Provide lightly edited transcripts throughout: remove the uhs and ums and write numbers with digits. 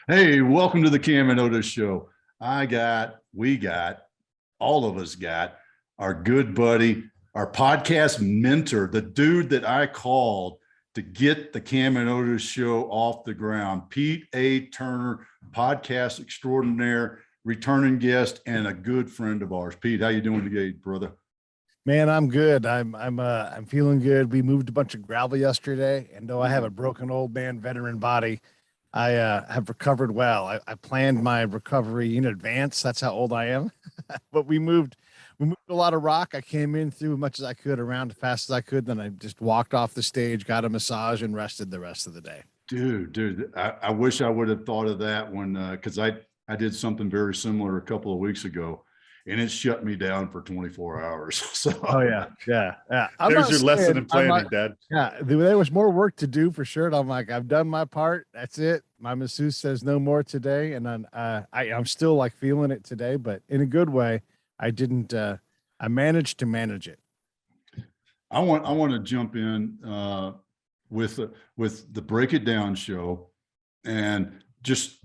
Hey, welcome to the Cam and Otis Show. All of us got our good buddy, our podcast mentor, the dude that I called to get the Cam and Otis Show off the ground, Pete A. Turner, podcast extraordinaire, returning guest, and a good friend of ours. Pete, how you doing today, brother? Man, I'm good. I'm feeling good. We moved a bunch of gravel yesterday, and though I have a broken old man veteran body, I have recovered well. I planned my recovery in advance. That's how old I am. But we moved a lot of rock. I came in through as much as I could, around as fast as I could. Then I just walked off the stage, got a massage, and rested the rest of the day. Dude, I wish I would have thought of that when, because I did something very similar a couple of weeks ago, and it shut me down for 24 hours. So Oh yeah, yeah, yeah. I'm there's not your lesson saying in I'm planning, not. Dad. Yeah, there was more work to do for sure. And I'm like, I've done my part. That's it. My masseuse says no more today, and then I'm still like feeling it today, but in a good way. I didn't. I managed to manage it. I want to jump in with the Break It Down show, and just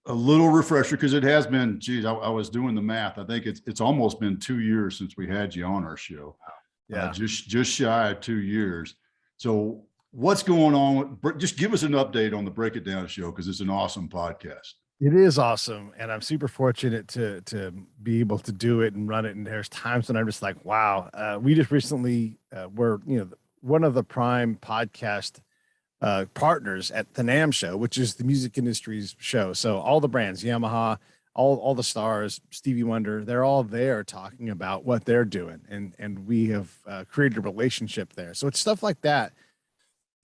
a little refresher because it has been. Geez, I was doing the math. I think it's almost been 2 years since we had you on our show. Yeah. Just shy of 2 years. So what's going on? Just give us an update on the Break It Down show because it's an awesome podcast. It is awesome, and I'm super fortunate to be able to do it and run it. And there's times when I'm just like, wow. We just recently were, one of the prime podcast partners at the NAM show, which is the music industry's show. So all the brands, Yamaha, all the stars, Stevie Wonder, they're all there talking about what they're doing, and we have created a relationship there. So it's stuff like that,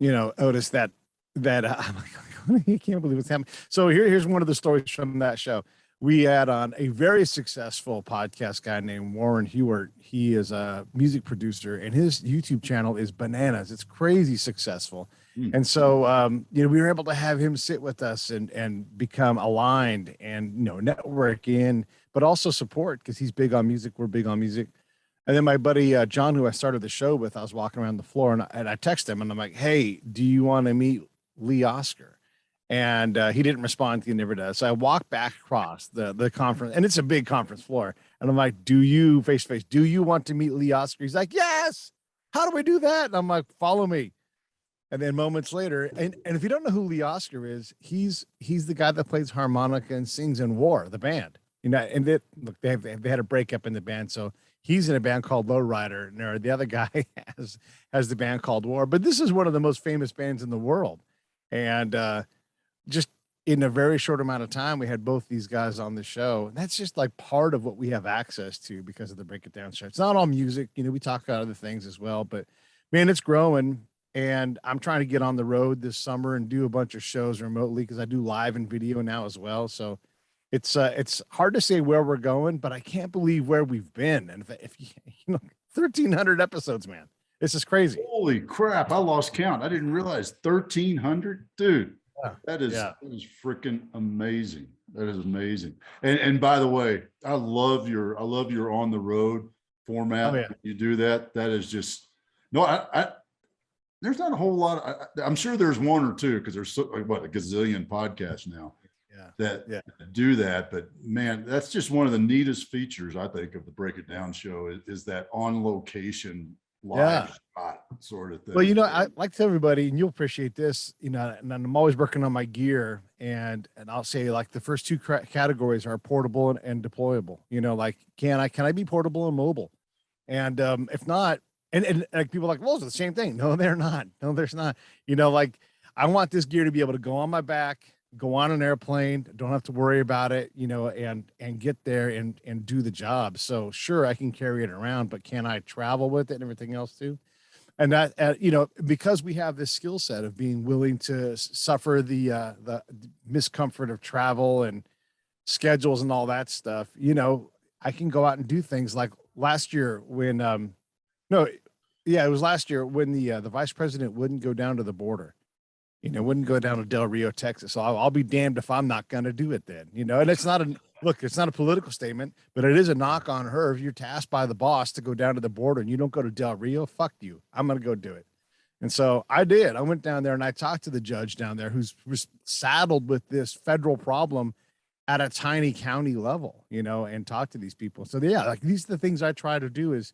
Otis, that I'm like, I can't believe what's happening. So here's one of the stories from that show. We had on a very successful podcast guy named Warren Hewart. He is a music producer, and his YouTube channel is bananas. It's crazy successful. Hmm. And so, we were able to have him sit with us and become aligned and, network in, but also support because he's big on music. We're big on music. And then my buddy John, who I started the show with, I was walking around the floor and I texted him and I'm like, "Hey, do you want to meet Lee Oscar?" And he didn't respond. He never does. So I walked back across the conference, and it's a big conference floor. And I'm like, "Do you face to face? Do you want to meet Lee Oscar?" He's like, "Yes." How do we do that? And I'm like, "Follow me." And then moments later, and if you don't know who Lee Oscar is, he's the guy that plays harmonica and sings in War, the band. And look, they had a breakup in the band, so he's in a band called Lowrider, and the other guy has the band called War. But this is one of the most famous bands in the world, and just in a very short amount of time, we had both these guys on the show. And that's just like part of what we have access to because of the Break It Down show. It's not all music, we talk about other things as well, but man, it's growing. And I'm trying to get on the road this summer and do a bunch of shows remotely because I do live and video now as well. So it's hard to say where we're going, but I can't believe where we've been. And if 1,300 episodes, man, this is crazy. Holy crap! I lost count. I didn't realize 1,300, dude. Yeah. That is Yeah. that is freaking amazing. That is amazing. And by the way, I love your on the road format. Oh yeah. You do that. That is just no. I there's not a whole lot. I'm sure there's one or two because there's what, a gazillion podcasts now Yeah. that Yeah. do that. But man, that's just one of the neatest features I think of the Break It Down show is that on location Yeah. live shot sort of thing. Well, I like to tell everybody, and you'll appreciate this, and I'm always working on my gear, and I'll say like the first two categories are portable and deployable. Like can I be portable and mobile? And if not, and like people are like, well, it's the same thing. No, they're not. No, there's not. Like I want this gear to be able to go on my back, go on an airplane, don't have to worry about it, and get there and do the job. So sure, I can carry it around, but can I travel with it and everything else too? And that because we have this skill set of being willing to suffer the miscomfort of travel and schedules and all that stuff, I can go out and do things like last year when no, yeah, it was last year when the vice president wouldn't go down to the border, wouldn't go down to Del Rio, Texas. So I'll be damned if I'm not going to do it then, and it's not look, it's not a political statement, but it is a knock on her. If you're tasked by the boss to go down to the border and you don't go to Del Rio, fuck you. I'm going to go do it. And so I did. I went down there and I talked to the judge down there who's saddled with this federal problem at a tiny county level, and talk to these people. So yeah, like these are the things I try to do, is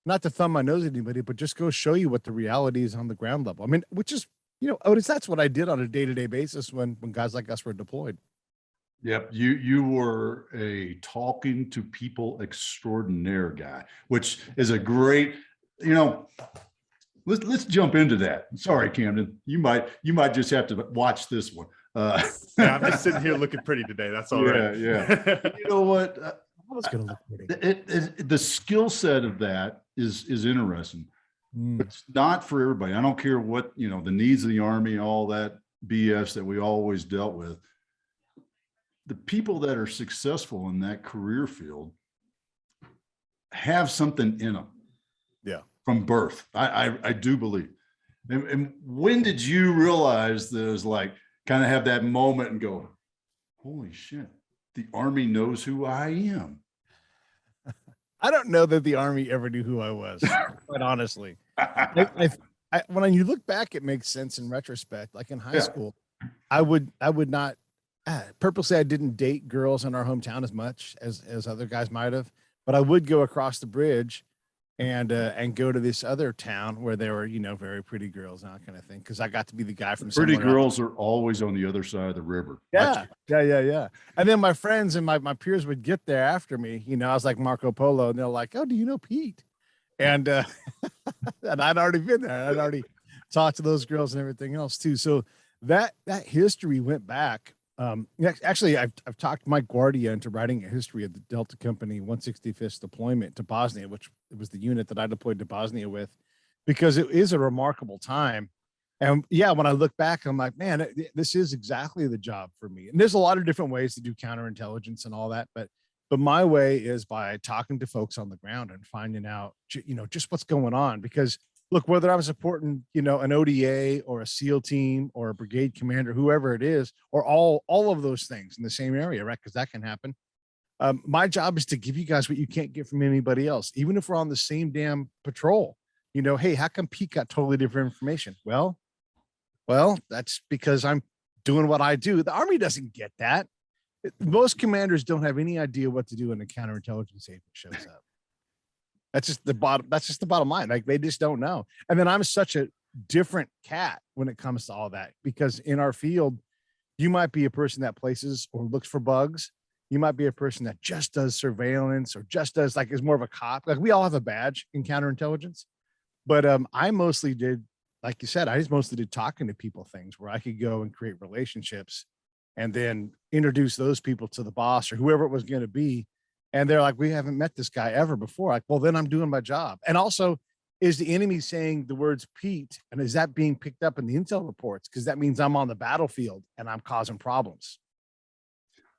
not to thumb my nose at anybody, but just go show you what the reality is on the ground level. I mean, which is, Otis, that's what I did on a day-to-day basis when guys like us were deployed. Yep, you were a talking to people extraordinaire guy, which is a great, let's jump into that. Sorry, Camden, you might just have to watch this one. Yeah, I'm just sitting here looking pretty today. That's all right. Yeah. You know what? I was gonna look pretty. The skill set of that is interesting. It's not for everybody. I don't care what, the needs of the Army, all that BS that we always dealt with. The people that are successful in that career field have something in them. Yeah. From birth. I do believe. And when did you realize that it was like kind of have that moment and go, holy shit, the Army knows who I am? I don't know that the Army ever knew who I was, quite honestly. When you look back, it makes sense in retrospect. Like in high school, I would not purposely, I didn't date girls in our hometown as much as other guys might have, but I would go across the bridge and go to this other town where there were, very pretty girls and that kind of thing. Cause I got to be the guy from pretty somewhere girls else. are always on the other side of the river. Yeah. And then my friends and my peers would get there after me, I was like Marco Polo, and they're like, oh, do you know Pete? And, and I'd already been there. I'd already talked to those girls and everything else too. So that history went back. Actually, I've talked Mike Guardia into writing a history of the Delta Company 165th deployment to Bosnia, which was the unit that I deployed to Bosnia with, because it is a remarkable time. And yeah, when I look back, I'm like, man, this is exactly the job for me. And there's a lot of different ways to do counterintelligence and all that, but my way is by talking to folks on the ground and finding out, just what's going on. Because look, whether I'm supporting, an ODA or a SEAL team or a brigade commander, whoever it is, or all of those things in the same area, right? Because that can happen. My job is to give you guys what you can't get from anybody else, even if we're on the same damn patrol. Hey, how come Pete got totally different information? Well, that's because I'm doing what I do. The Army doesn't get that. Most commanders don't have any idea what to do when a counterintelligence agent shows up. That's just the bottom line. Like they just don't know. And then I'm such a different cat when it comes to all that, because in our field, you might be a person that places or looks for bugs. You might be a person that just does surveillance or just does is more of a cop. Like we all have a badge in counterintelligence, but I mostly did, like you said, I just mostly did talking to people things where I could go and create relationships and then introduce those people to the boss or whoever it was going to be. And they're like, we haven't met this guy ever before. Like, well, then I'm doing my job. And also, is the enemy saying the words Pete? And is that being picked up in the intel reports? Because that means I'm on the battlefield and I'm causing problems.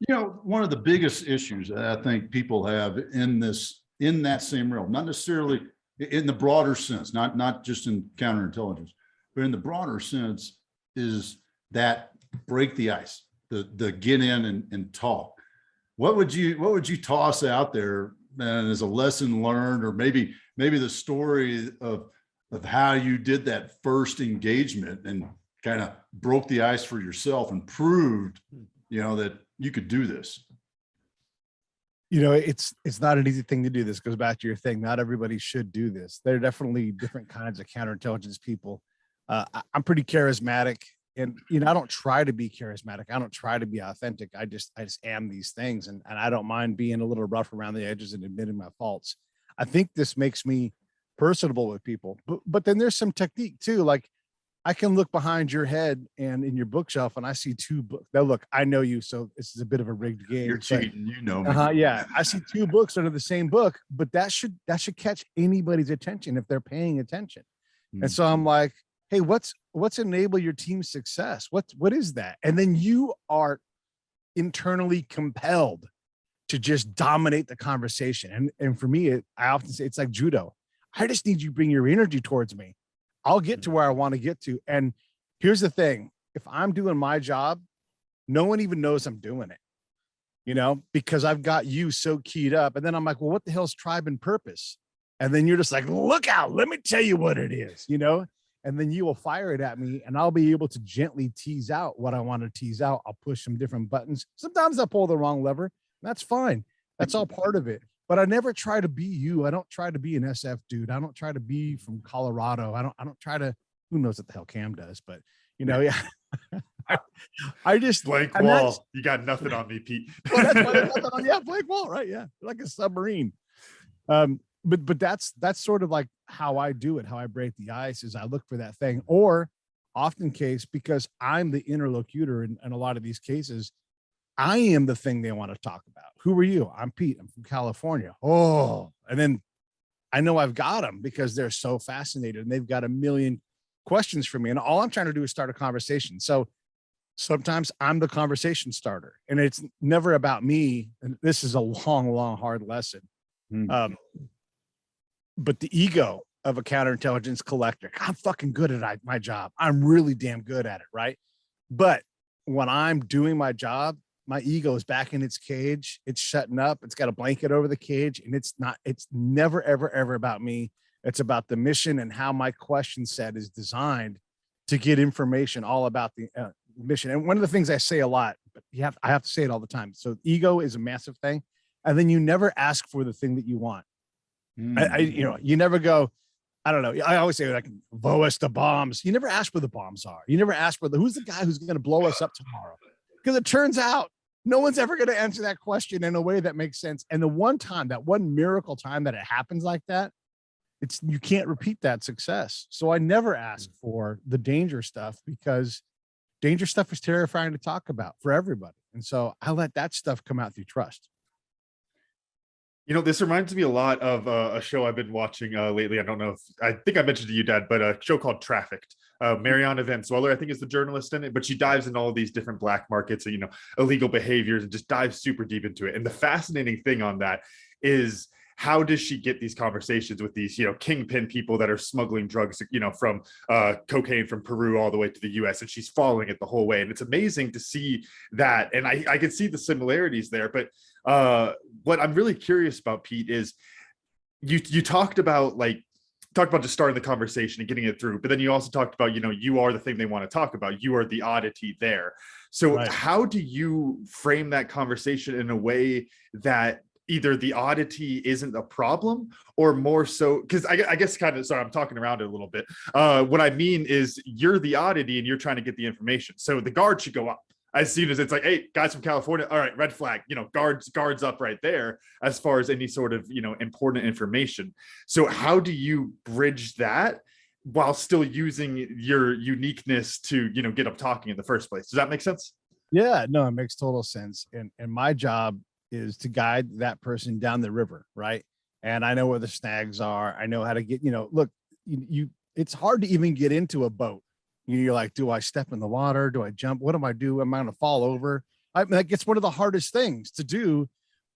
One of the biggest issues that I think people have in that same realm, not necessarily in the broader sense, not just in counterintelligence, but in the broader sense, is that break the ice, the get in and talk. What would you toss out there, man, as a lesson learned, or maybe the story of how you did that first engagement and kind of broke the ice for yourself and proved, that you could do this? It's not an easy thing to do. This goes back to your thing. Not everybody should do this. There are definitely different kinds of counterintelligence people. I'm pretty charismatic. And, I don't try to be charismatic. I don't try to be authentic. I just am these things. And I don't mind being a little rough around the edges and admitting my faults. I think this makes me personable with people, but then there's some technique too. Like I can look behind your head and in your bookshelf and I see two books. Now look, I know you, so this is a bit of a rigged game. You're cheating, me. Yeah. I see two books under the same book, but that should catch anybody's attention if they're paying attention. Mm-hmm. And so I'm like, hey, what's enable your team's success? What is that? And then you are internally compelled to just dominate the conversation. And for me, I often say it's like judo. I just need you to bring your energy towards me. I'll get to where I want to get to. And here's the thing. If I'm doing my job, no one even knows I'm doing it, because I've got you so keyed up. And then I'm like, well, what the hell's tribe and purpose? And then you're just like, look out, let me tell you what it is, and then you will fire it at me, and I'll be able to gently tease out what I want to tease out. I'll push some different buttons. Sometimes I'll pull the wrong lever. That's fine. That's all part of it. But I never try to be you. I don't try to be an SF dude. I don't try to be from Colorado. I don't try to, who knows what the hell Cam does, but yeah. I just blank wall. You got nothing on me, Pete. Well, that's why there's nothing on, yeah, blank wall, right? Yeah, like a submarine. But that's sort of like how I do it. How I break the ice is I look for that thing, or often case, because I'm the interlocutor in a lot of these cases, I am the thing they want to talk about. Who are you? I'm Pete. I'm from California. Oh, and then I know I've got them because they're so fascinated and they've got a million questions for me. And all I'm trying to do is start a conversation. So sometimes I'm the conversation starter, and it's never about me. And this is a long, long, hard lesson. But the ego of a counterintelligence collector, I'm fucking good at my job. I'm really damn good at it, right? But when I'm doing my job, my ego is back in its cage. It's shutting up. It's got a blanket over the cage, and it's never, ever, ever about me. It's about the mission and how my question set is designed to get information all about the mission. And one of the things I say a lot, but I have to say it all the time. So ego is a massive thing. And then you never ask for the thing that you want. You never go, I don't know. I always say, like, blow us the bombs. You never ask where the bombs are. You never ask who's the guy who's going to blow us up tomorrow? Because it turns out no one's ever going to answer that question in a way that makes sense. And the one time, that one miracle time that it happens like that, you can't repeat that success. So I never ask for the danger stuff, because danger stuff is terrifying to talk about for everybody. And so I let that stuff come out through trust. This reminds me a lot of a show I've been watching lately. I think I mentioned to you, Dad, but a show called Trafficked. Mariana Van Zweller, I think, is the journalist in it, but she dives in all of these different black markets and, illegal behaviors, and just dives super deep into it. And the fascinating thing on that is, how does she get these conversations with these, kingpin people that are smuggling drugs, from cocaine from Peru all the way to the US, and she's following it the whole way. And it's amazing to see that. And I can see the similarities there. But what I'm really curious about, Pete, is you talked about just starting the conversation and getting it through, but then you also talked about, you are the thing they want to talk about. You are the oddity there. So right. How do you frame that conversation in a way that either the oddity isn't a problem, or more so, because I guess kind of, sorry, I'm talking around it a little bit. What I mean is, you're the oddity and you're trying to get the information. So the guard should go up as soon as it's like, hey, guys from California, all right, red flag, guards up right there, as far as any sort of, important information. So how do you bridge that while still using your uniqueness to, get up talking in the first place? Does that make sense? Yeah, no, it makes total sense. And my job is to guide that person down the river, right? And I know where the snags are. I know how to get, look, it's hard to even get into a boat. You're like, do I step in the water? Do I jump? What do I do? Am I going to fall over? Like, it's one of the hardest things to do.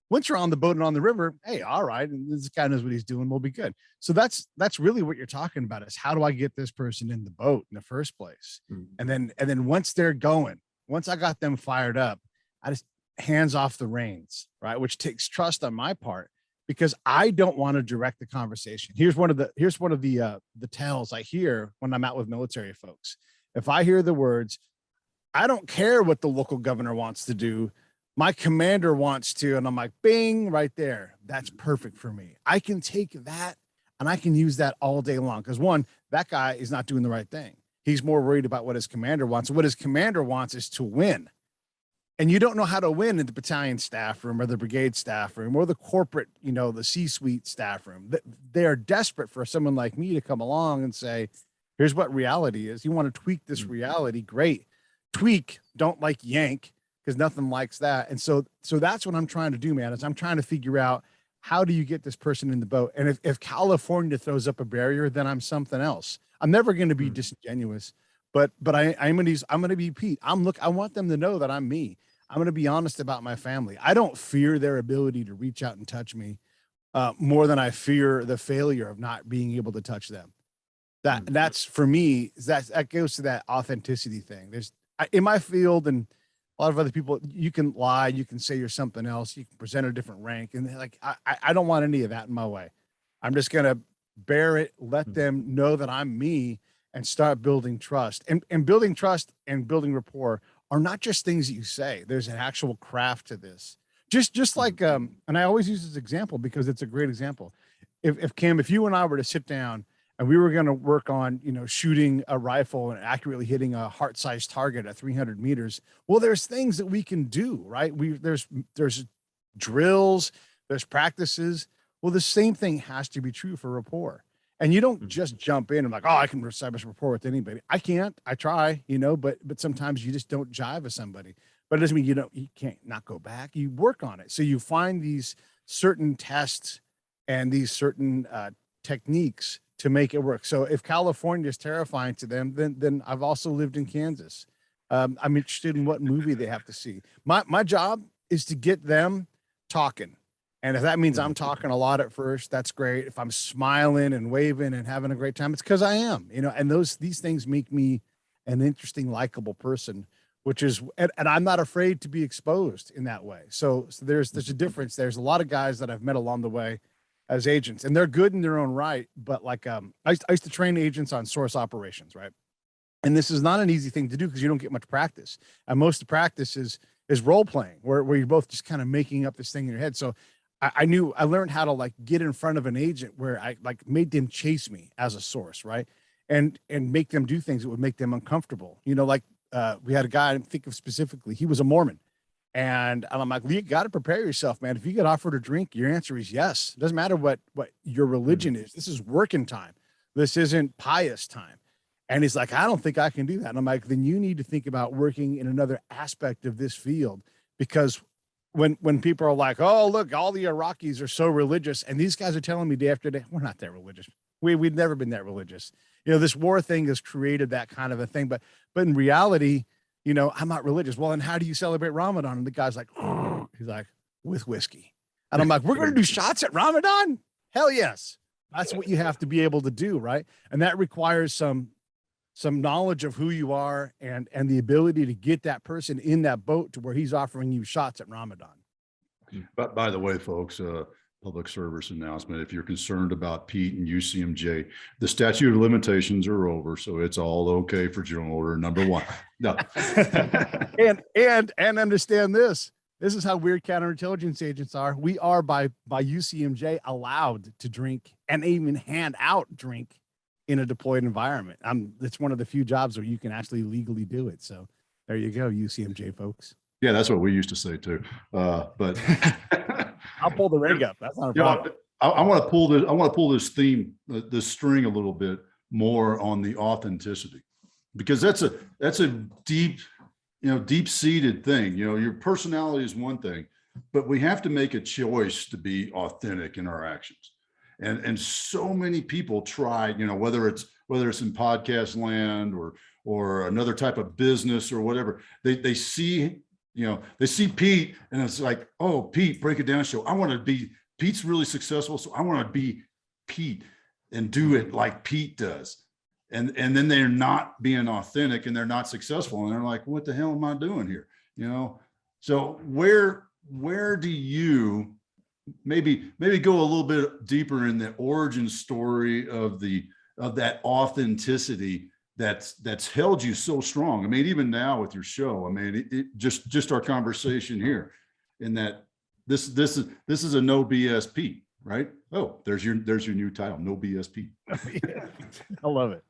Once you're on the boat and on the river, hey, all right, and this guy knows what he's doing, we'll be good. So that's really what you're talking about, is how do I get this person in the boat in the first place? Mm-hmm. And then once they're going, once I got them fired up, I just hands off the reins, right? Which takes trust on my part, because I don't want to direct the conversation. Here's one of the tells I hear when I'm out with military folks. If I hear the words, I don't care what the local governor wants to do, my commander wants to, and I'm like, bing, right there. That's perfect for me. I can take that and I can use that all day long. Because one, that guy is not doing the right thing. He's more worried about what his commander wants. What his commander wants is to win. And you don't know how to win in the battalion staff room or the brigade staff room or the corporate, the C-suite staff room. They are desperate for someone like me to come along and say, here's what reality is. You want to tweak this reality? Great. Tweak, don't like yank, because nothing likes that. And so that's what I'm trying to do, man, is I'm trying to figure out, how do you get this person in the boat? And if California throws up a barrier, then I'm something else. I'm never going to be disingenuous, but I'm going to be Pete. I want them to know that I'm me. I'm going to be honest about my family. I don't fear their ability to reach out and touch me more than I fear the failure of not being able to touch them. That's for me, that goes to that authenticity thing. In my field, and a lot of other people, you can lie, you can say you're something else, you can present a different rank. And I don't want any of that in my way. I'm just going to bear it, let them know that I'm me. and start building trust. And building trust and building rapport are not just things that you say. There's an actual craft to this. Just like and I always use this example because it's a great example. If Cam, if you and I were to sit down and we were going to work on, shooting a rifle and accurately hitting a heart-sized target at 300 meters, well, there's things that we can do, right? There's drills, there's practices. Well, the same thing has to be true for rapport. And you don't just jump in and like, oh, I can establish rapport with anybody. I can't. I try, but sometimes you just don't jive with somebody. But it doesn't mean you can't not go back. You work on it. So you find these certain tests and these certain techniques to make it work. So if California is terrifying to them, then I've also lived in Kansas. I'm interested in what movie they have to see. My job is to get them talking. And if that means I'm talking a lot at first, that's great. If I'm smiling and waving and having a great time, it's because I am, and these things make me an interesting, likable person, which is, and I'm not afraid to be exposed in that way. So there's a difference. There's a lot of guys that I've met along the way as agents, and they're good in their own right. But like, I used to train agents on source operations, right? And this is not an easy thing to do because you don't get much practice. And most of the practice is role playing, where you're both just kind of making up this thing in your head. So I learned how to like get in front of an agent where I like made them chase me as a source, right? And make them do things that would make them uncomfortable. We had a guy I think of specifically, he was a Mormon. And I'm like, you got to prepare yourself, man. If you get offered a drink, your answer is yes. It doesn't matter what your religion is. This is working time. This isn't pious time. And he's like, I don't think I can do that. And I'm like, then you need to think about working in another aspect of this field, because when people are like, oh, look, all the Iraqis are so religious, and these guys are telling me day after day, we're not that religious. We've never been that religious. This war thing has created that kind of a thing. But in reality, I'm not religious. Well, and how do you celebrate Ramadan? And the guy's like, he's like, with whiskey. And I'm like, we're going to do shots at Ramadan? Hell yes. That's what you have to be able to do, right? And that requires some knowledge of who you are and the ability to get that person in that boat to where he's offering you shots at Ramadan. But by the way, folks, public service announcement, if you're concerned about Pete and UCMJ, the statute of limitations are over, so it's all okay for General Order number 1. No. and understand this is how weird counterintelligence agents are. We are by UCMJ allowed to drink and even hand out drink in a deployed environment. It's one of the few jobs where you can actually legally do it. So there you go, UCMJ folks. Yeah, that's what we used to say too. But I'll pull the rig up. That's not a problem. I want to pull this theme, this string a little bit more on the authenticity, because that's a deep, deep-seated thing. Your personality is one thing, but we have to make a choice to be authentic in our actions. And so many people try, whether it's in podcast land or another type of business or whatever, they see Pete and it's like, oh, Pete, break it down show. I want to be, Pete's really successful, so I want to be Pete and do it like Pete does. And then they're not being authentic and they're not successful. And they're like, what the hell am I doing here? So where do you maybe go a little bit deeper in the origin story of that authenticity that's held you so strong? I mean, even now with your show, I mean, it just our conversation here, in that this is a no BS Pete, right? Oh, there's your new title, no BS Pete. I love it.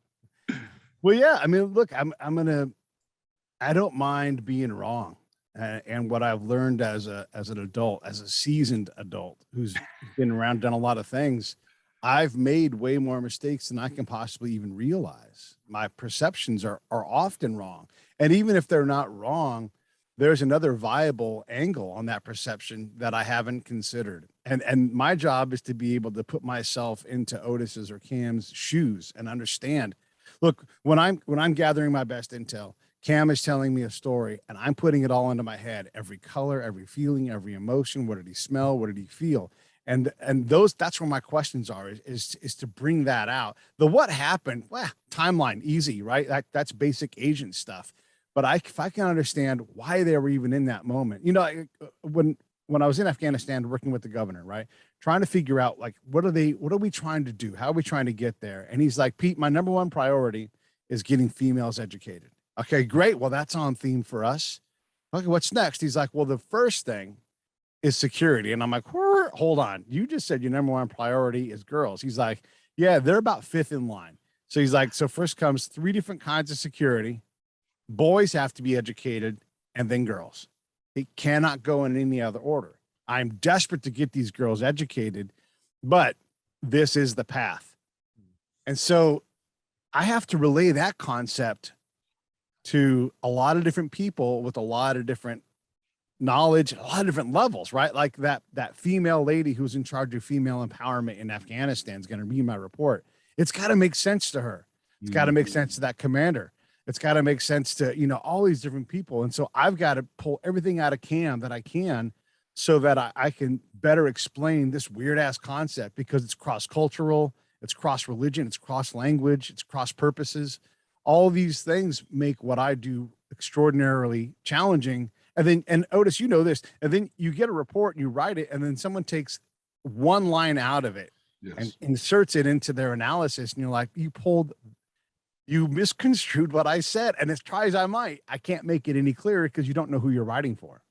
Well, yeah, I mean, look, I don't mind being wrong. And what I've learned as an adult, as a seasoned adult who's been around, done a lot of things, I've made way more mistakes than I can possibly even realize. My perceptions are often wrong. And even if they're not wrong, there's another viable angle on that perception that I haven't considered. And my job is to be able to put myself into Otis's or Cam's shoes and understand. Look, when I'm gathering my best intel, Cam is telling me a story and I'm putting it all into my head, every color, every feeling, every emotion. What did he smell? What did he feel? And that's where my questions are, is to bring that out. The what happened, well, timeline, easy, right? That's basic agent stuff. But if I can understand why they were even in that moment, when I was in Afghanistan working with the governor, right, trying to figure out like what are we trying to do? How are we trying to get there? And he's like, Pete, my number one priority is getting females educated. Okay, great. Well, that's on theme for us. Okay, what's next? He's like, well, the first thing is security. And I'm like, hold on. You just said your number one priority is girls. He's like, yeah, they're about fifth in line. So he's like, so first comes 3 different kinds of security. Boys have to be educated, and then girls. It cannot go in any other order. I'm desperate to get these girls educated, but this is the path. And so I have to relay that concept to a lot of different people with a lot of different knowledge, a lot of different levels, right? Like that female lady who's in charge of female empowerment in Afghanistan is going to read my report. It's got to make sense to her. It's got to make sense to that commander. It's got to make sense to, you know, all these different people. And so I've got to pull everything out of Cam that I can so that I can better explain this weird ass concept, because it's cross-cultural, it's cross-religion, it's cross-language, it's cross-purposes. All these things make what I do extraordinarily challenging. And then, and Otis, you know this, and then you get a report and you write it, and then someone takes one line out of it and inserts it into their analysis. And you're like, you misconstrued what I said. And as try as I might, I can't make it any clearer because you don't know who you're writing for.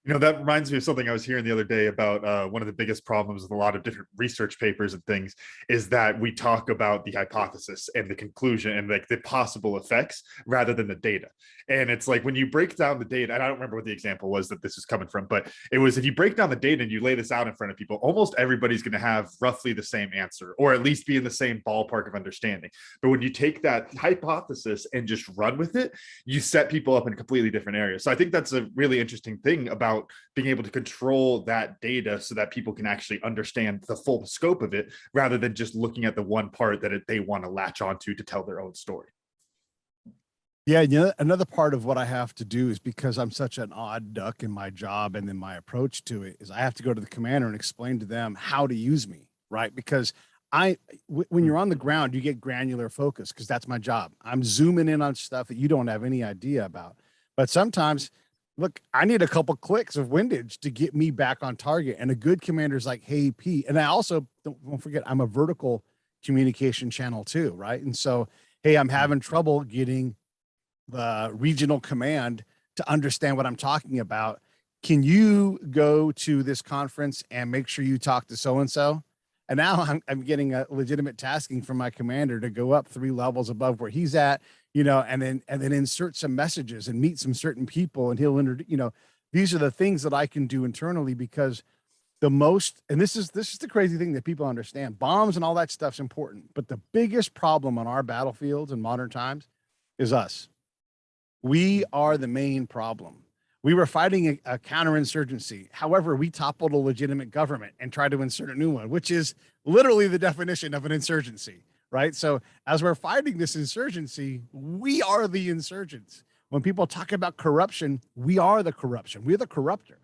You know, that reminds me of something I was hearing the other day about one of the biggest problems with a lot of different research papers and things is that we talk about the hypothesis and the conclusion and like the possible effects rather than the data. And it's like when you break down the data, and I don't remember what the example was that this is coming from, but it was if you break down the data and you lay this out in front of people, almost everybody's going to have roughly the same answer, or at least be in the same ballpark of understanding. But when you take that hypothesis and just run with it, you set people up in a completely different area. So I think that's a really interesting thing about being able to control that data so that people can actually understand the full scope of it rather than just looking at the one part that they want to latch onto to tell their own story. Yeah, you know, another part of what I have to do is because I'm such an odd duck in my job and then my approach to it is I have to go to the commander and explain to them how to use me, right? Because when you're on the ground, you get granular focus because that's my job. I'm zooming in on stuff that you don't have any idea about. But sometimes, look, I need a couple clicks of windage to get me back on target. And a good commander's like, hey, Pete. And I also don't forget, I'm a vertical communication channel too, right? And so, hey, I'm having trouble getting the regional command to understand what I'm talking about. Can you go to this conference and make sure you talk to so-and-so? And now I'm getting a legitimate tasking from my commander to go up 3 levels above where he's at, you know, and then insert some messages and meet some certain people. And he'll you know, these are the things that I can do internally because and this is the crazy thing that people understand. Bombs and all that stuff's important, but the biggest problem on our battlefields in modern times is us. We are the main problem. We were fighting a counterinsurgency. However, we toppled a legitimate government and tried to insert a new one, which is literally the definition of an insurgency, right? So as we're fighting this insurgency, we are the insurgents. When people talk about corruption, we are the corruption. We're the corruptor.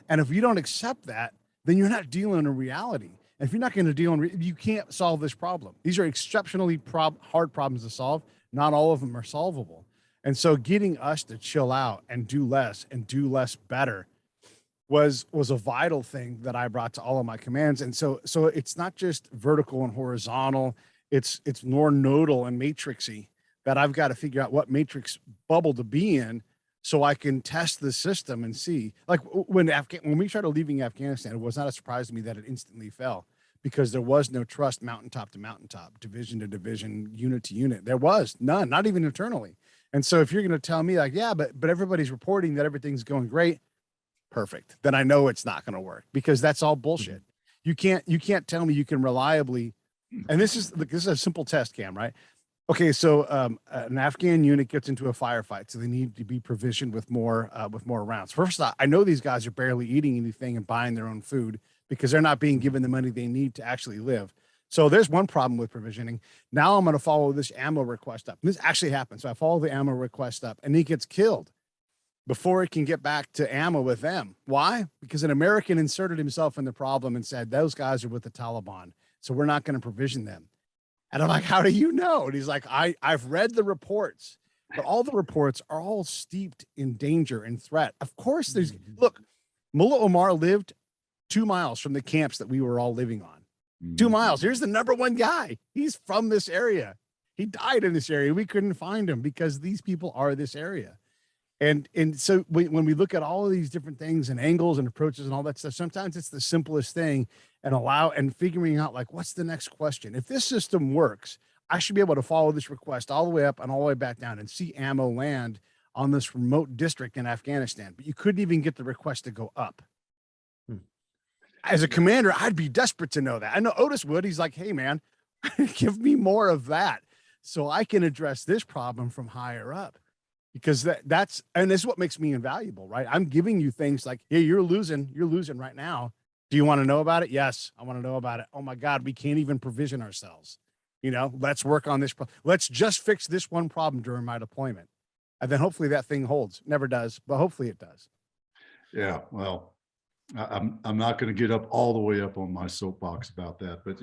And if you don't accept that, then you're not dealing in reality. And if you're not going to deal in, you can't solve this problem. These are exceptionally hard problems to solve. Not all of them are solvable. And so getting us to chill out and do less better was a vital thing that I brought to all of my commands. And so it's not just vertical and horizontal, it's more nodal and matrixy that I've got to figure out what matrix bubble to be in so I can test the system and see. Like when we started leaving Afghanistan, it was not a surprise to me that it instantly fell because there was no trust mountaintop to mountaintop, division to division, unit to unit. There was none, not even internally. And so if you're going to tell me like, yeah, but everybody's reporting that everything's going great, perfect. Then I know it's not going to work because that's all bullshit. You can't tell me you can reliably, and this is a simple test, Cam, right? Okay. So an Afghan unit gets into a firefight. So they need to be provisioned with more rounds. First off, I know these guys are barely eating anything and buying their own food because they're not being given the money they need to actually live. So there's one problem with provisioning. Now I'm going to follow this ammo request up. And this actually happens. So I follow the ammo request up and he gets killed before it can get back to ammo with them. Why? Because an American inserted himself in the problem and said, those guys are with the Taliban, so we're not going to provision them. And I'm like, how do you know? And he's like, I've read the reports, but all the reports are all steeped in danger and threat. Of course look, Mullah Omar lived 2 miles from the camps that we were all living on. 2 miles. Here's the #1 guy. He's from this area. He died in this area. We couldn't find him because these people are this area. And so when we look at all of these different things and angles and approaches and all that stuff, sometimes it's the simplest thing and figuring out like, what's the next question? If this system works, I should be able to follow this request all the way up and all the way back down and see ammo land on this remote district in Afghanistan, but you couldn't even get the request to go up. As a commander, I'd be desperate to know that. I know Otis would. He's like, hey man, give me more of that so I can address this problem from higher up. Because that's this is what makes me invaluable, right? I'm giving you things like, hey, you're losing right now. Do you want to know about it? Yes, I want to know about it. Oh my God, we can't even provision ourselves. Let's work on this. Let's just fix this one problem during my deployment. And then hopefully that thing holds. Never does, but hopefully it does. Yeah, well, I'm not going to get up all the way up on my soapbox about that, but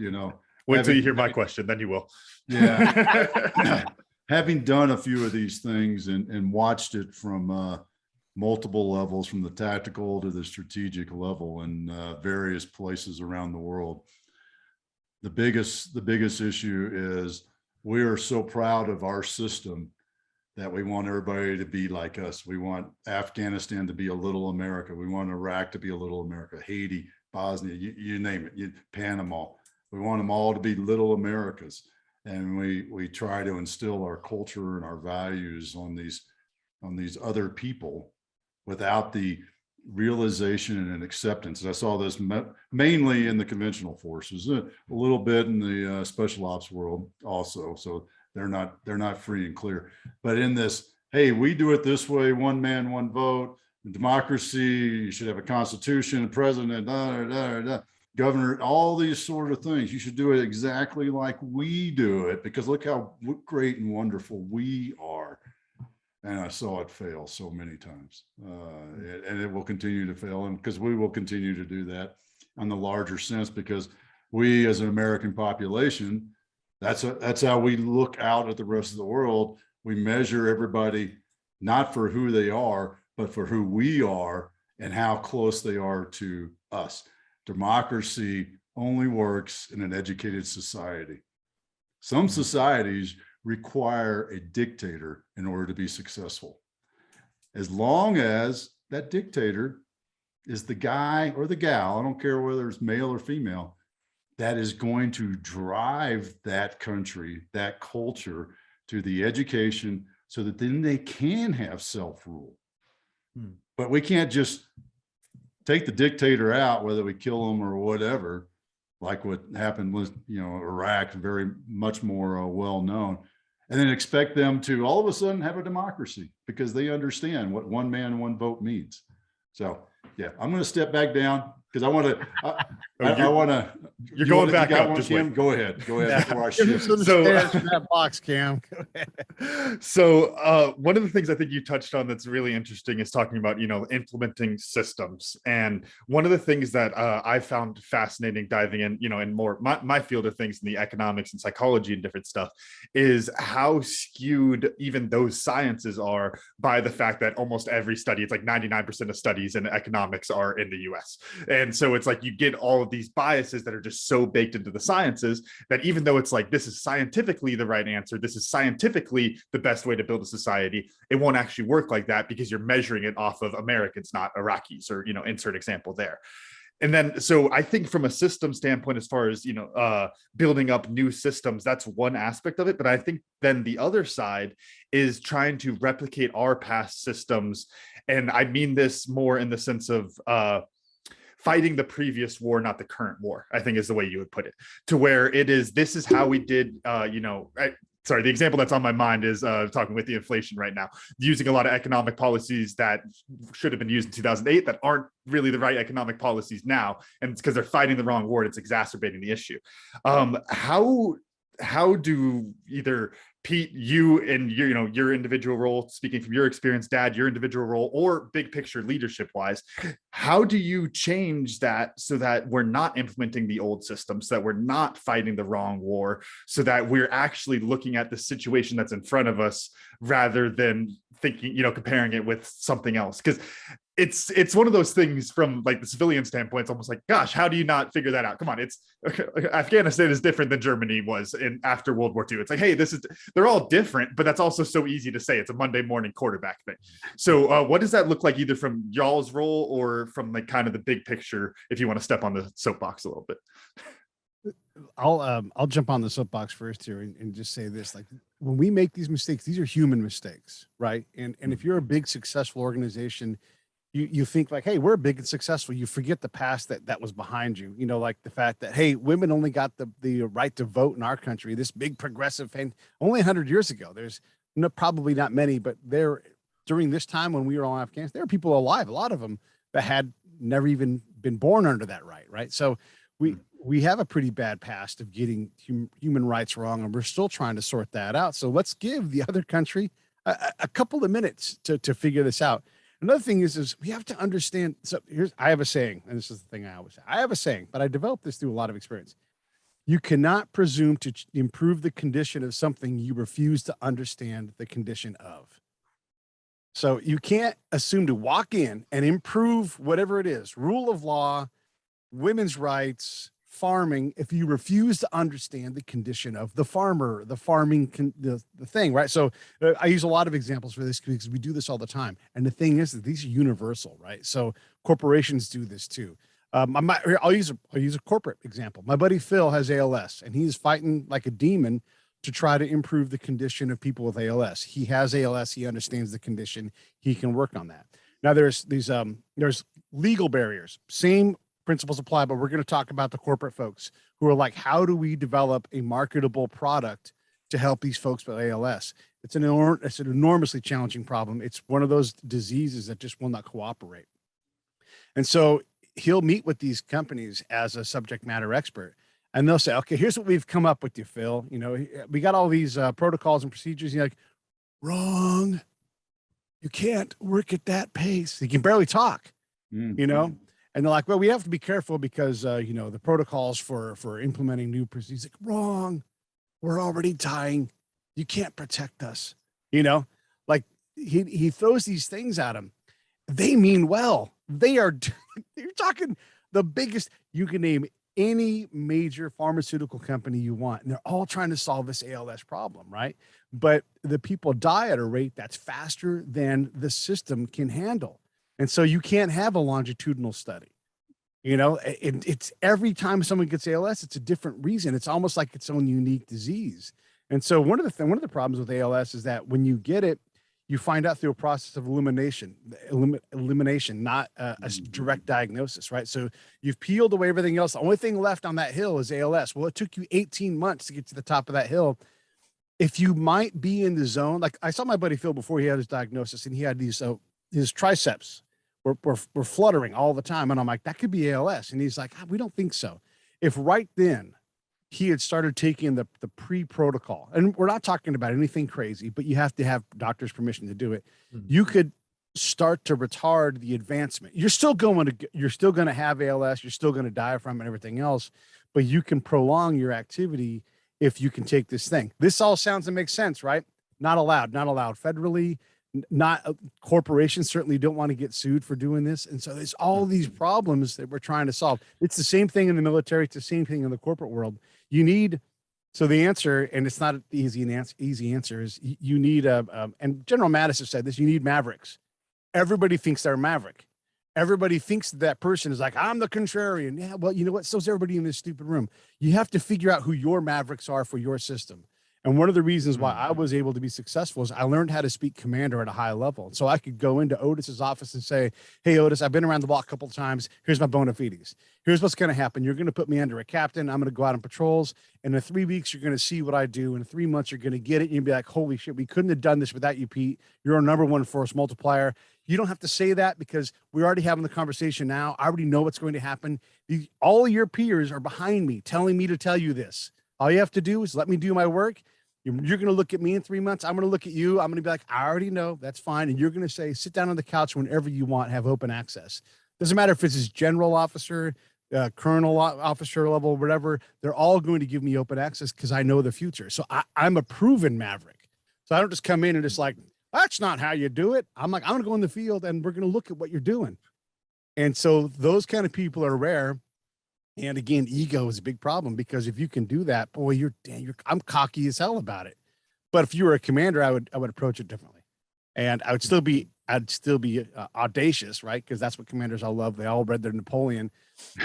wait till you hear my question, then you will. Yeah. Having done a few of these things and watched it from multiple levels, from the tactical to the strategic level in various places around the world, the biggest issue is we are so proud of our system that we want everybody to be like us. We want Afghanistan to be a little America. We want Iraq to be a little America, Haiti, Bosnia, you name it, Panama. We want them all to be little Americas. And we try to instill our culture and our values on these other people without the realization and acceptance. And I saw this mainly in the conventional forces, a little bit in the special ops world also. So they're not free and clear. But in this, hey, we do it this way: one man, one vote, democracy. You should have a constitution, a president, governor, all these sort of things. You should do it exactly like we do it, because look how great and wonderful we are. And I saw it fail so many times, and it will continue to fail, and because we will continue to do that on the larger sense, because we as an American population, that's how we look out at the rest of the world. We measure everybody not for who they are, but for who we are and how close they are to us. Democracy only works in an educated society. Some societies require a dictator in order to be successful. As long as that dictator is the guy or the gal, I don't care whether it's male or female, that is going to drive that country, that culture, to the education so that then they can have self-rule. But we can't just take the dictator out, whether we kill him or whatever, like what happened with Iraq, very much more well known, and then expect them to all of a sudden have a democracy because they understand what one man, one vote means. So yeah, I'm going to step back down because I want to. I want to. You're going back up. One, just Cam? wait. Go ahead. Before I Give him shift. some stairs in that box, Cam. Go ahead. So one of the things I think you touched on that's really interesting is talking about, implementing systems. And one of the things that I found fascinating diving in, in more my field of things in the economics and psychology and different stuff, is how skewed even those sciences are by the fact that almost every study, it's like 99% of studies in economics are in the US. And so it's like you get all of these biases that are just so baked into the sciences that even though it's like, this is scientifically the right answer, this is scientifically the best way to build a society, it won't actually work like that because you're measuring it off of Americans, not Iraqis, or, insert example there. And then, so I think from a system standpoint, as far as, building up new systems, that's one aspect of it. But I think then the other side is trying to replicate our past systems. And I mean this more in the sense of, fighting the previous war, not the current war, I think is the way you would put it, to where this is how we did, sorry, the example that's on my mind is talking with the inflation right now, using a lot of economic policies that should have been used in 2008 that aren't really the right economic policies now. And it's because they're fighting the wrong war and it's exacerbating the issue. How do either Pete, you and your individual role, speaking from your experience, Dad, your individual role, or big picture leadership wise, how do you change that so that we're not implementing the old system, so that we're not fighting the wrong war, so that we're actually looking at the situation that's in front of us rather than thinking, comparing it with something else? Because it's one of those things from like the civilian standpoint. It's almost like, gosh, how do you not figure that out? Come on, it's Afghanistan is different than Germany was in after World War II. It's like, hey, they're all different, but that's also so easy to say. It's a Monday morning quarterback thing. So what does that look like, either from y'all's role or from like kind of the big picture, if you want to step on the soapbox a little bit? I'll jump on the soapbox first here and just say this: like, when we make these mistakes, these are human mistakes, right? And if you're a big successful organization, you think like, hey, we're big and successful. You forget the past that was behind you. You know, like the fact that, hey, women only got the right to vote in our country, this big progressive thing, only 100 years ago. There's probably not many, but there during this time when we were all in Afghanistan, there are people alive, a lot of them that had never even been born under that right. So we have a pretty bad past of getting human rights wrong, and we're still trying to sort that out. So let's give the other country a couple of minutes to figure this out. Another thing is we have to understand. So I have a saying, and this is the thing I always say. I have a saying, but I developed this through a lot of experience. You cannot presume to improve the condition of something you refuse to understand the condition of. So you can't assume to walk in and improve whatever it is, rule of law, women's rights, farming, if you refuse to understand the condition of the farmer, the farming, the thing, right? So I use a lot of examples for this because we do this all the time. And the thing is that these are universal, right? So corporations do this too. I'll use a corporate example. My buddy Phil has ALS, and he's fighting like a demon to try to improve the condition of people with ALS. He has ALS. He understands the condition. He can work on that. Now there's legal barriers. Same principles apply, but we're going to talk about the corporate folks who are like, how do we develop a marketable product to help these folks with ALS? It's an enormously challenging problem. It's one of those diseases that just will not cooperate. And so he'll meet with these companies as a subject matter expert, and they'll say, okay, here's what we've come up with, you, Phil. You know, we got all these protocols and procedures. And you're like, wrong. You can't work at that pace. He can barely talk, you know? And they're like, well, we have to be careful because, you know, the protocols for implementing new procedures. Like, wrong. We're already dying. You can't protect us. You know, like he throws these things at him. They mean well. You're talking the biggest, you can name any major pharmaceutical company you want, and they're all trying to solve this ALS problem, right? But the people die at a rate that's faster than the system can handle. And so you can't have a longitudinal study. You know, it's every time someone gets ALS, it's a different reason. It's almost like its own unique disease. And so one of the problems with ALS is that when you get it, you find out through a process of elimination, not a direct diagnosis, right? So you've peeled away everything else. The only thing left on that hill is ALS. Well, it took you 18 months to get to the top of that hill. If you might be in the zone, like I saw my buddy Phil before he had his diagnosis, and he had these, his triceps were fluttering all the time. And I'm like, that could be ALS. And he's like, we don't think so. If right then he had started taking the pre-protocol, and we're not talking about anything crazy, but you have to have doctor's permission to do it. You could start to retard the advancement. You're still going to have ALS. You're still going to die from it and everything else, but you can prolong your activity if you can take this thing. This all sounds and makes sense, right? Not allowed federally. Not corporations certainly don't want to get sued for doing this. And so there's all these problems that we're trying to solve. It's the same thing in the military. It's the same thing in the corporate world. So the answer, and it's not an easy answer, is you need and General Mattis has said this, you need mavericks. Everybody thinks they're a maverick. Everybody thinks that person is like, I'm the contrarian. Yeah, well, you know what? So's everybody in this stupid room. You have to figure out who your mavericks are for your system. And one of the reasons why I was able to be successful is I learned how to speak commander at a high level. So I could go into Otis's office and say, hey, Otis, I've been around the block a couple of times. Here's my bona fides. Here's what's going to happen. You're going to put me under a captain. I'm going to go out on patrols. And in 3 weeks, you're going to see what I do. In 3 months, you're going to get it. And you'll be like, holy shit, we couldn't have done this without you, Pete. You're our number one force multiplier. You don't have to say that because we're already having the conversation now. I already know what's going to happen. All of your peers are behind me telling me to tell you this. All you have to do is let me do my work. You're going to look at me in 3 months. I'm going to look at you. I'm going to be like, I already know. That's fine. And you're going to say, sit down on the couch whenever you want, have open access. Doesn't matter if it's his general officer, colonel officer level, whatever. They're all going to give me open access because I know the future. So I'm a proven maverick. So I don't just come in and just like That's not how you do it. I'm like, I'm going to go in the field and we're going to look at what you're doing. And so those kind of people are rare. And again, ego is a big problem, because if you can do that, boy, I'm cocky as hell about it. But if you were a commander, I would approach it differently, and I'd still be audacious, right? Because that's what commanders all love. They all read their Napoleon,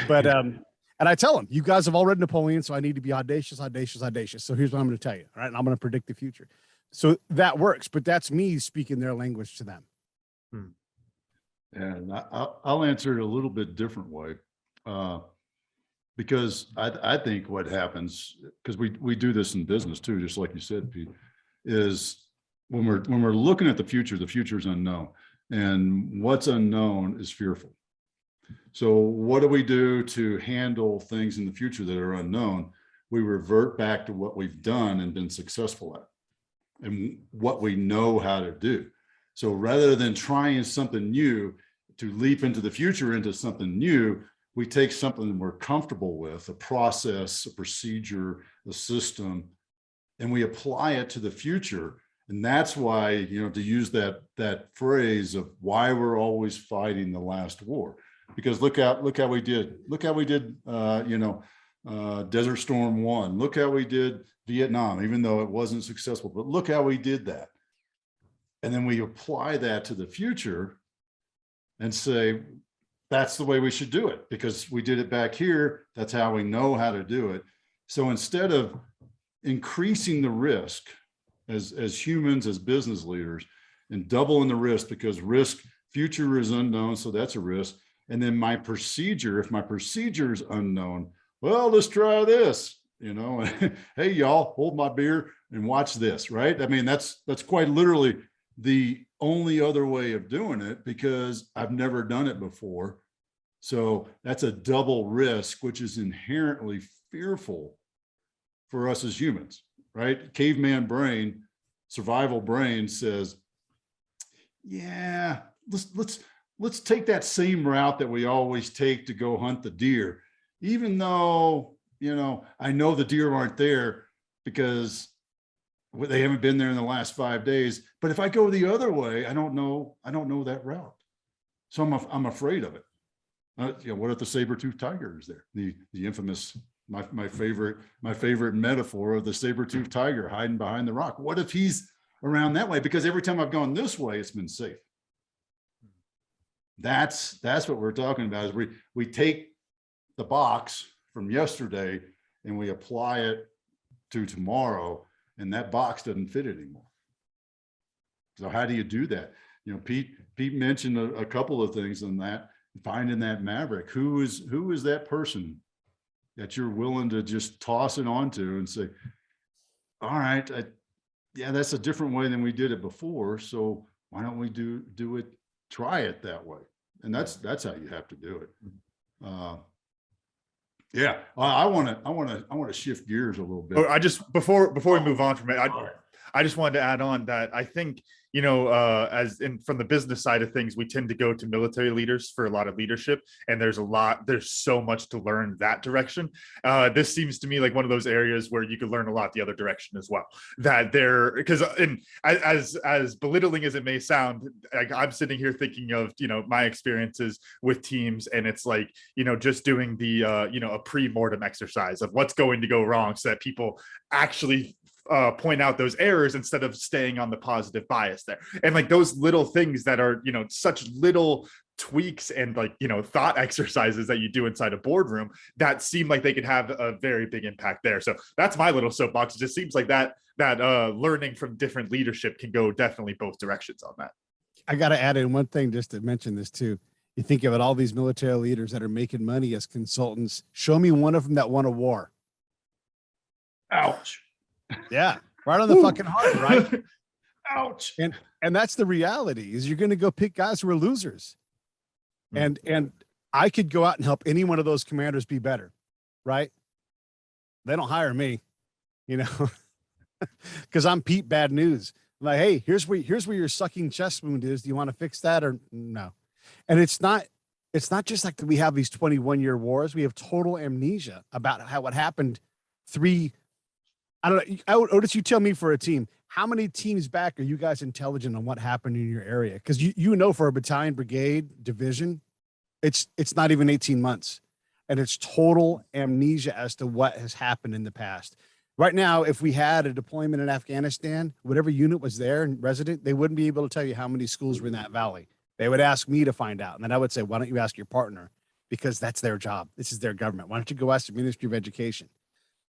but and I tell them, you guys have all read Napoleon, so I need to be audacious, audacious, audacious. So here's what I'm going to tell you, all right? And I'm going to predict the future. So that works, but that's me speaking their language to them. And I'll answer it a little bit different way. Because I think what happens, because we do this in business too, just like you said, Pete, is when we're looking at the future is unknown, and what's unknown is fearful. So what do we do to handle things in the future that are unknown? We revert back to what we've done and been successful at, and what we know how to do. So rather than trying something new to leap into the future into something new, we take something we're comfortable with, a process, a procedure, a system, and we apply it to the future. And that's why, you know, to use that phrase of why we're always fighting the last war, because look how we did Desert Storm 1. Look how we did Vietnam, even though it wasn't successful, but look how we did that. And then we apply that to the future and say, that's the way we should do it, because we did it back here. That's how we know how to do it. So instead of increasing the risk as humans, as business leaders, and doubling the risk, because future is unknown, so that's a risk. And then my procedure, if my procedure is unknown, well, let's try this, you know, hey, y'all, hold my beer and watch this, right? I mean, that's quite literally the only other way of doing it, because I've never done it before. So that's a double risk, which is inherently fearful for us as humans, right? Caveman brain, survival brain says, yeah, let's take that same route that we always take to go hunt the deer, even though, you know, I know the deer aren't there because they haven't been there in the last 5 days. But if I go the other way, I don't know that route, so I'm afraid of it. You know, what if the saber-toothed tiger is there? The infamous, my favorite metaphor of the saber-toothed tiger hiding behind the rock. What if he's around that way? Because every time I've gone this way, it's been safe. That's what we're talking about. Is we take the box from yesterday and we apply it to tomorrow, and that box doesn't fit anymore. So how do you do that? You know, Pete mentioned a couple of things on that. Finding that maverick. Who is that person that you're willing to just toss it onto and say, all right, yeah, that's a different way than we did it before. So why don't we do it, try it that way? And that's how you have to do it. Yeah, I want to shift gears a little bit. I just, before we move on from it, I just wanted to add on that I think, you know, from the business side of things, we tend to go to military leaders for a lot of leadership, and there's so much to learn that direction. This seems to me like one of those areas where you could learn a lot the other direction as well. Because as belittling as it may sound, like, I'm sitting here thinking of, you know, my experiences with teams, and it's like, you know, just doing the you know, a pre-mortem exercise of what's going to go wrong, so that people actually point out those errors instead of staying on the positive bias there. And like those little things that are, you know, such little tweaks and, like, you know, thought exercises that you do inside a boardroom that seem like they could have a very big impact there. So that's my little soapbox. It just seems like that learning from different leadership can go definitely both directions on that. I got to add in one thing just to mention this too. You think of it, all these military leaders that are making money as consultants. Show me one of them that won a war. Ouch. Yeah, right on the fucking heart, right? Ouch. And that's the reality, is you're going to go pick guys who are losers. And I could go out and help any one of those commanders be better, right? They don't hire me, you know, because I'm Pete Bad News. I'm like, hey, here's where your sucking chest wound is. Do you want to fix that or no? And it's not just like we have these 21-year wars. We have total amnesia about what happened 3 I don't know. Otis, you tell me for a team, how many teams back are you guys intelligent on what happened in your area? Because you know for a battalion, brigade, division, it's not even 18 months. And it's total amnesia as to what has happened in the past. Right now, if we had a deployment in Afghanistan, whatever unit was there and resident, they wouldn't be able to tell you how many schools were in that valley. They would ask me to find out. And then I would say, why don't you ask your partner? Because that's their job. This is their government. Why don't you go ask the Ministry of Education?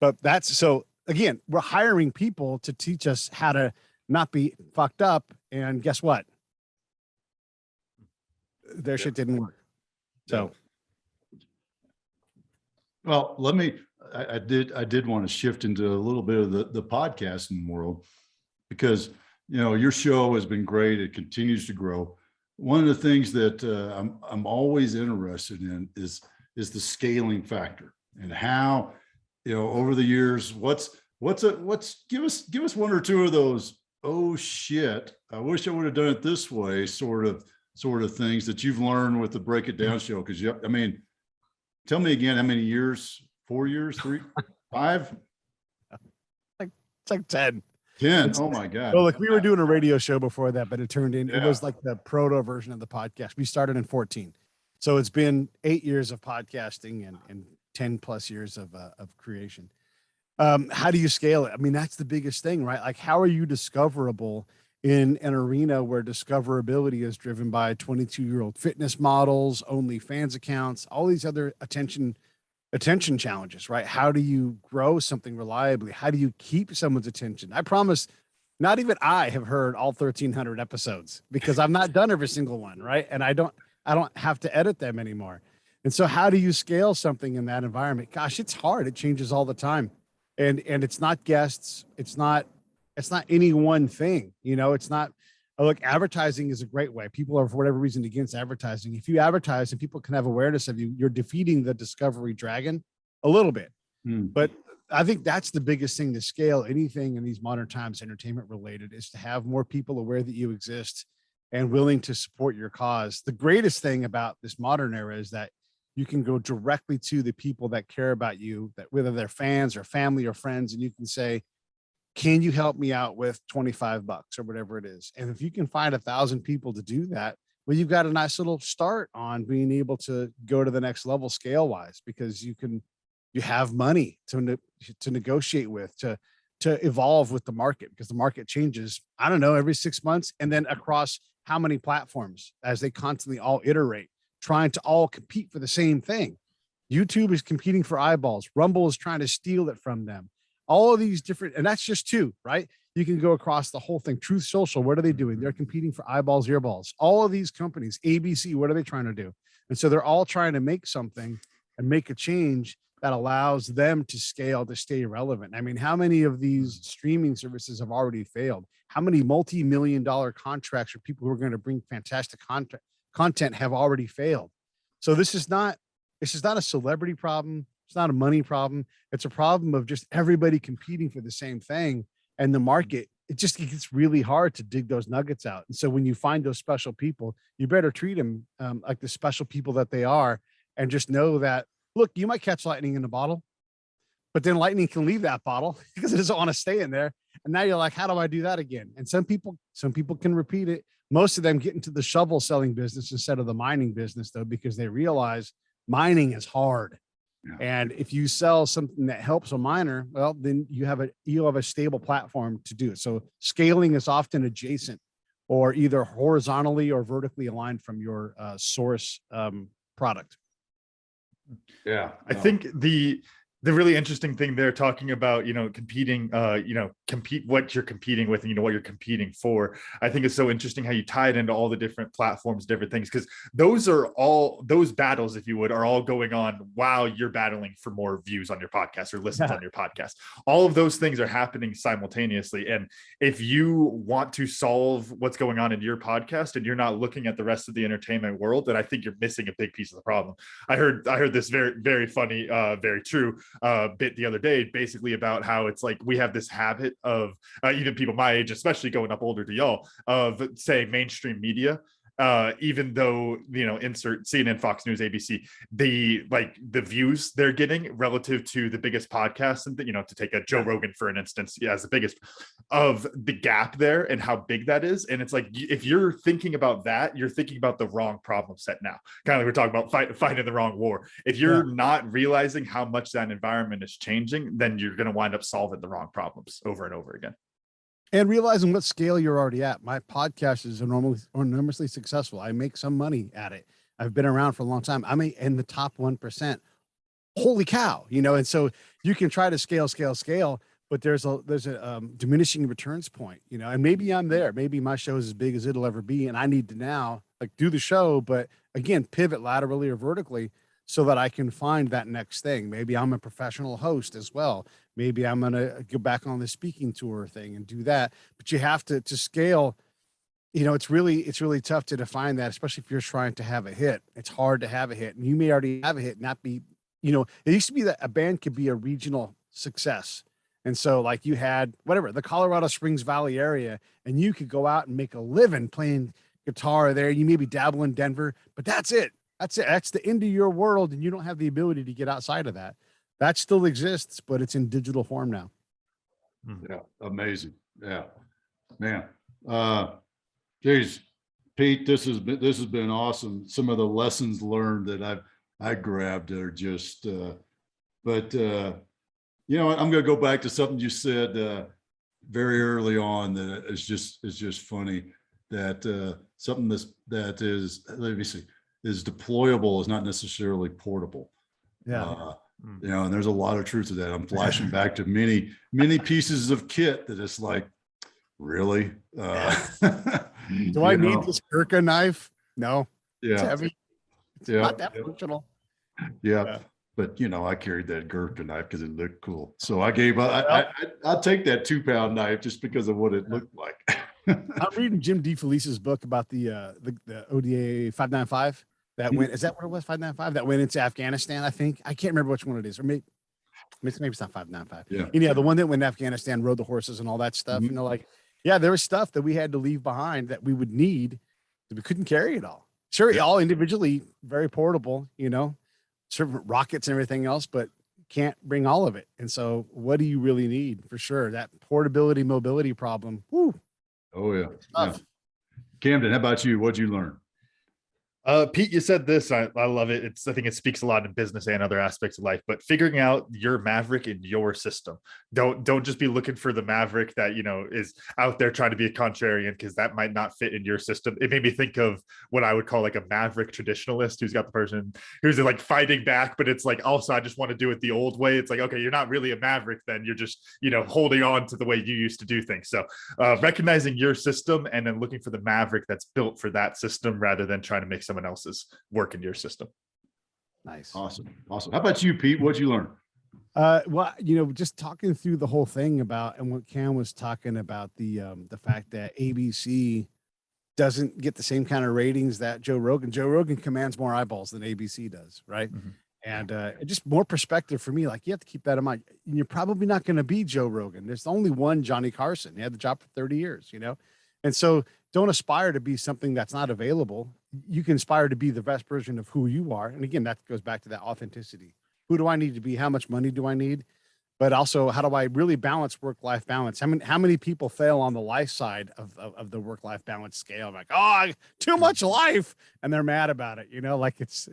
But that's so again, we're hiring people to teach us how to not be fucked up. And guess what? Their shit didn't work. So, well, I did want to shift into a little bit of the podcasting world, because, your show has been great. It continues to grow. One of the things that I'm always interested in is the scaling factor, and how, over the years, give us one or two of those, oh shit, I wish I would have done it this way, sort of things that you've learned with the Break It Down show. Because tell me again, how many years? 4 years, 3, 5? It's like 10. 10. Oh my God. Well, look, we were doing a radio show before that, but it was like the proto version of the podcast. We started in 14. So it's been 8 years of podcasting and 10 plus years of creation. How do you scale it? That's the biggest thing, right? Like, how are you discoverable in an arena where discoverability is driven by 22-year-old fitness models, OnlyFans accounts, all these other attention challenges, right? How do you grow something reliably? How do you keep someone's attention? I promise not even I have heard all 1,300 episodes, because I've not done every single one, right? And I don't have to edit them anymore. And so how do you scale something in that environment? Gosh, it's hard. It changes all the time. And it's not guests. It's not any one thing, it's not, look, advertising is a great way. People are, for whatever reason, against advertising. If you advertise and people can have awareness of you, you're defeating the discovery dragon a little bit. But I think that's the biggest thing to scale anything in these modern times, entertainment related, is to have more people aware that you exist and willing to support your cause. The greatest thing about this modern era is that you can go directly to the people that care about you, that whether they're fans or family or friends, and you can say, can you help me out with $25 or whatever it is? And if you can find 1,000 people to do that, well, you've got a nice little start on being able to go to the next level scale wise, because you have money to negotiate with, to evolve with the market, because the market changes, I don't know, every 6 months, and then across how many platforms as they constantly all iterate, trying to all compete for the same thing. YouTube is competing for eyeballs. Rumble is trying to steal it from them. All of these different, and that's just two, right? You can go across the whole thing. Truth Social, what are they doing? They're competing for eyeballs, earballs. All of these companies, ABC, what are they trying to do? And so they're all trying to make something and make a change that allows them to scale, to stay relevant. How many of these streaming services have already failed? How many multi-million-dollar contracts for people who are going to bring fantastic content have already failed? So this is not a celebrity problem. It's not a money problem. It's a problem of just everybody competing for the same thing. And the market, it gets really hard to dig those nuggets out. And so when you find those special people, you better treat them like the special people that they are, and just know that, look, you might catch lightning in a bottle, but then lightning can leave that bottle because it doesn't want to stay in there. And now you're like, how do I do that again? And some people can repeat it. Most of them get into the shovel selling business instead of the mining business, though, because they realize mining is hard. Yeah. And if you sell something that helps a miner, well, then you'll have a stable platform to do it. So scaling is often adjacent, or either horizontally or vertically aligned from your source product. Yeah, I think the really interesting thing they're talking about, competing, compete what you're competing with, and what you're competing for. I think it's so interesting how you tie it into all the different platforms, different things, because those battles, if you would, are all going on while you're battling for more views on your podcast or listens on your podcast. All of those things are happening simultaneously. And if you want to solve what's going on in your podcast and you're not looking at the rest of the entertainment world, then I think you're missing a big piece of the problem. I heard this very, very funny, very true bit the other day, basically about how it's like we have this habit of even people my age, especially going up older to y'all, of saying mainstream media even though, insert CNN, Fox News, ABC, the views they're getting relative to the biggest podcasts, and to take a Joe Rogan for an instance, as the biggest, of the gap there and how big that is. And it's like, if you're thinking about that, you're thinking about the wrong problem set now. Kind of like we're talking about fighting the wrong war. If you're not realizing how much that environment is changing, then you're going to wind up solving the wrong problems over and over again. And realizing what scale you're already at. My podcast is enormously successful. I make some money at it. I've been around for a long time. I'm in the top 1%. Holy cow. And so you can try to scale, but there's a diminishing returns point, and maybe I'm there. Maybe my show is as big as it'll ever be. And I need to now do the show, but again, pivot laterally or vertically so that I can find that next thing. Maybe I'm a professional host as well. Maybe I'm going to go back on the speaking tour thing and do that. But you have to scale. It's really tough to define that, especially if you're trying to have a hit. It's hard to have a hit, and you may already have a hit, not be, it used to be that a band could be a regional success. And so like you had whatever, the Colorado Springs Valley area, and you could go out and make a living playing guitar there. You maybe dabble in Denver, but that's it. That's the end of your world. And you don't have the ability to get outside of that. That still exists, but it's in digital form now. Yeah. Amazing. Yeah, man. Geez, Pete, this has been awesome. Some of the lessons learned that I grabbed are just, but you know what? I'm going to go back to something you said very early on that is just funny, that something that is, let me see, is deployable is not necessarily portable. Yeah. And there's a lot of truth to that. I'm flashing back to many pieces of kit that it's like, really? Do I need this Gurkha knife? No. Yeah. It's heavy. It's not that functional. Yeah. But I carried that Gurkha knife because it looked cool. So I gave I'll take that 2-pound knife just because of what it looked like. I'm reading Jim DeFelice's book about the ODA 595 that went. Is that what it was? 595 that went into Afghanistan. I think I can't remember which one it is, or maybe it's not 595. Yeah. The one that went to Afghanistan, rode the horses and all that stuff. There was stuff that we had to leave behind that we would need, that we couldn't carry it all. Sure, all individually very portable, sort of rockets and everything else, but can't bring all of it. And so what do you really need? For sure, that portability, mobility problem. Woo. Oh yeah. Camden, how about you? What'd you learn? Pete, you said this. I love it. I think it speaks a lot in business and other aspects of life, but figuring out your maverick in your system. Don't just be looking for the maverick that, is out there trying to be a contrarian, because that might not fit in your system. It made me think of what I would call like a maverick traditionalist, who's got the person who's like fighting back, but it's like, also, I just want to do it the old way. It's like, okay, you're not really a maverick then. You're just, holding on to the way you used to do things. So recognizing your system and then looking for the maverick that's built for that system, rather than trying to make someone else's work in your system. Nice. Awesome. How about you, Pete? What'd you learn? Well, just talking through the whole thing about, and what Cam was talking about, the fact that ABC doesn't get the same kind of ratings that Joe Rogan commands more eyeballs than ABC does. Right. Mm-hmm. And just more perspective for me. Like, you have to keep that in mind. You're probably not going to be Joe Rogan. There's only one Johnny Carson. He had the job for 30 years, and so don't aspire to be something that's not available. You can aspire to be the best version of who you are. And again, that goes back to that authenticity. Who do I need to be? How much money do I need? But also, how do I really balance work-life balance? How many people fail on the life side of the work-life balance scale? Like, too much life. And they're mad about it. Like it's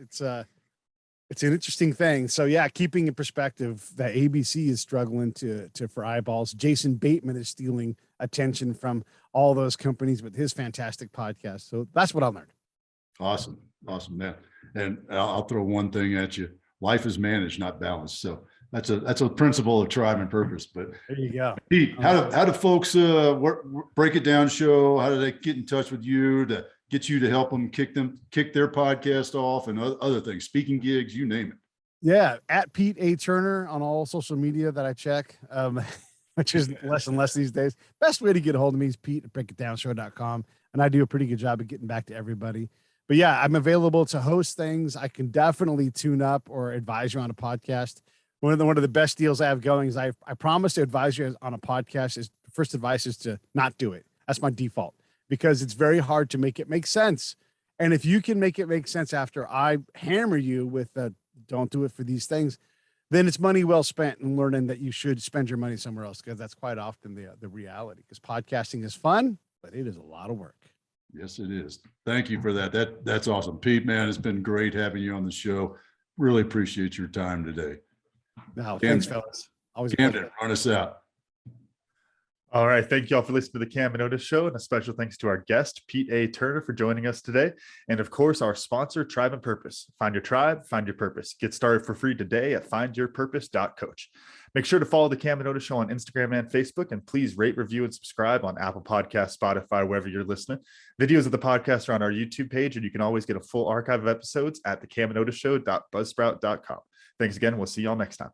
an interesting thing. So yeah, keeping in perspective that ABC is struggling for eyeballs. Jason Bateman is stealing attention from all those companies with his fantastic podcast. So that's what I learned. Awesome, man. And I'll throw one thing at you. Life is managed, not balanced. So that's a principle of tribe and purpose. But there you go. Pete, how do folks break it down show? How do they get in touch with you to get you to help them kick their podcast off, and other things, speaking gigs, you name it? Yeah, at Pete A. Turner on all social media that I check, which is less and less these days. Best way to get a hold of me is pete@breakitdownshow.com. And I do a pretty good job of getting back to everybody. But yeah, I'm available to host things. I can definitely tune up or advise you on a podcast. One of the best deals I have going is I promise to advise you on a podcast. Is the first advice is to not do it. That's my default, because it's very hard to make it make sense. And if you can make it make sense after I hammer you with don't do it for these things, then it's money well spent in learning that you should spend your money somewhere else, because that's quite often the reality. Because podcasting is fun, but it is a lot of work. Yes, it is. Thank you for that. That's awesome. Pete, man, it's been great having you on the show. Really appreciate your time today. No, Camden. thanks, fellas. Always a Camden, pleasure. run us out. All right. Thank you all for listening to the Cam and Otis Show, and a special thanks to our guest, Pete A. Turner, for joining us today. And of course, our sponsor, Tribe and Purpose. Find your tribe, find your purpose. Get started for free today at findyourpurpose.coach. Make sure to follow the Cam and Otis Show on Instagram and Facebook, and please rate, review, and subscribe on Apple Podcasts, Spotify, wherever you're listening. Videos of the podcast are on our YouTube page, and you can always get a full archive of episodes at thecamandotisshow.buzzsprout.com. Thanks again. We'll see y'all next time.